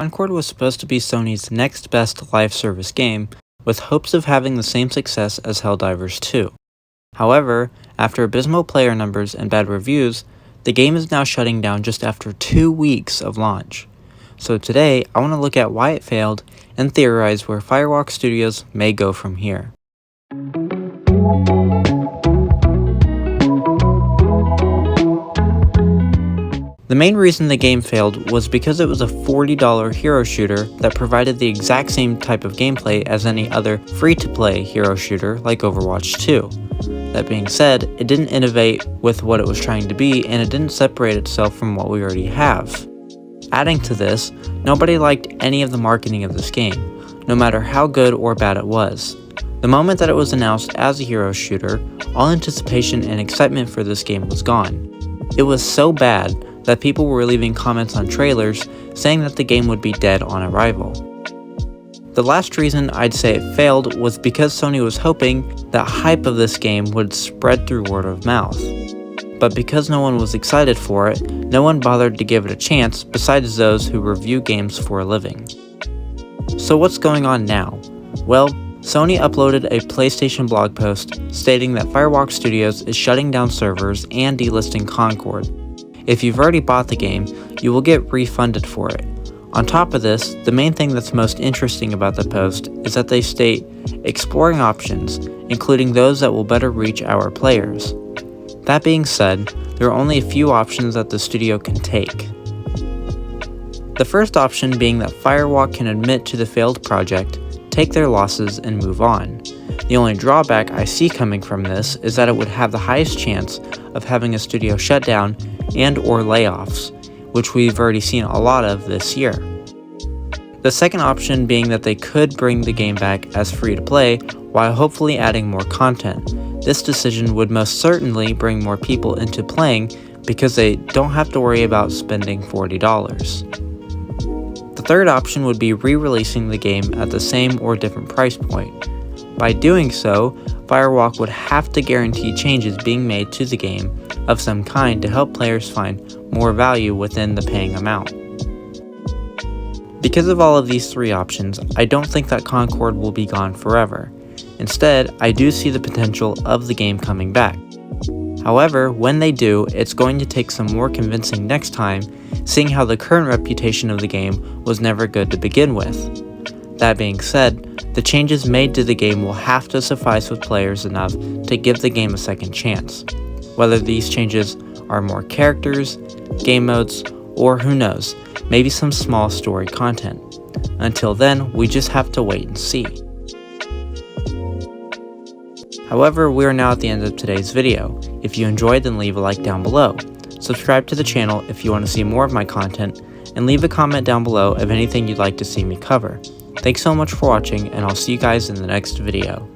Concord was supposed to be Sony's next best live service game, with hopes of having the same success as Helldivers 2. However, after abysmal player numbers and bad reviews, the game is now shutting down just after 2 weeks of launch. So today, I want to look at why it failed and theorize where Firewalk Studios may go from here. The main reason the game failed was because it was a $40 hero shooter that provided the exact same type of gameplay as any other free-to-play hero shooter like Overwatch 2. That being said, it didn't innovate with what it was trying to be, and it didn't separate itself from what we already have. Adding to this, nobody liked any of the marketing of this game, no matter how good or bad it was. The moment that it was announced as a hero shooter, all anticipation and excitement for this game was gone. It was so bad that people were leaving comments on trailers saying that the game would be dead on arrival. The last reason I'd say it failed was because Sony was hoping that hype of this game would spread through word of mouth. But because no one was excited for it, no one bothered to give it a chance besides those who review games for a living. So what's going on now? Well, Sony uploaded a PlayStation blog post stating that Firewalk Studios is shutting down servers and delisting Concord. If you've already bought the game, you will get refunded for it. On top of this, the main thing that's most interesting about the post is that they state exploring options, including those that will better reach our players. That being said, there are only a few options that the studio can take. The first option being that Firewalk can admit to the failed project, take their losses, and move on. The only drawback I see coming from this is that it would have the highest chance of having a studio shut down and/or layoffs, which we've already seen a lot of this year. The second option being that they could bring the game back as free-to-play while hopefully adding more content. This decision would most certainly bring more people into playing because they don't have to worry about spending $40. The third option would be re-releasing the game at the same or different price point. By doing so, Firewalk would have to guarantee changes being made to the game of some kind to help players find more value within the paying amount. Because of all of these three options, I don't think that Concord will be gone forever. Instead, I do see the potential of the game coming back. However, when they do, it's going to take some more convincing next time, seeing how the current reputation of the game was never good to begin with. That being said, the changes made to the game will have to suffice with players enough to give the game a second chance. Whether these changes are more characters, game modes, or who knows, maybe some small story content. Until then, we just have to wait and see. However, we are now at the end of today's video. If you enjoyed, then leave a like down below. Subscribe to the channel if you want to see more of my content, and leave a comment down below of anything you'd like to see me cover. Thanks so much for watching, and I'll see you guys in the next video.